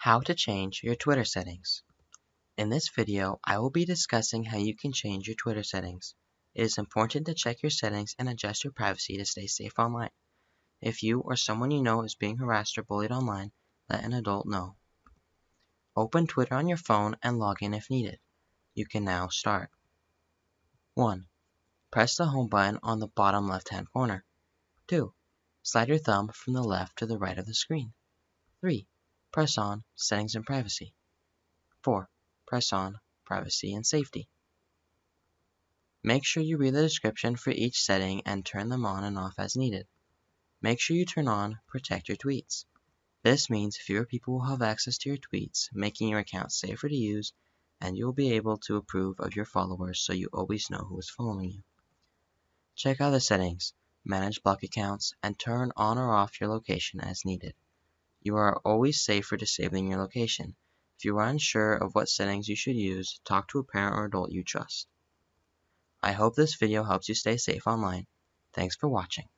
How to change your Twitter settings. In this video, I will be discussing how you can change your Twitter settings. It is important to check your settings and adjust your privacy to stay safe online. If you or someone you know is being harassed or bullied online, let an adult know. Open Twitter on your phone and log in if needed. You can now start. 1. Press the home button on the bottom left-hand corner. 2. Slide your thumb from the left to the right of the screen. 3. Press on Settings and Privacy. 4. Press on Privacy and Safety. Make sure you read the description for each setting and turn them on and off as needed. Make sure you turn on Protect Your Tweets. This means fewer people will have access to your tweets, making your account safer to use, and you'll be able to approve of your followers so you always know who is following you. Check out the settings, manage block accounts, and turn on or off your location as needed. You are always safe for disabling your location. If you are unsure of what settings you should use, talk to a parent or adult you trust. I hope this video helps you stay safe online. Thanks for watching.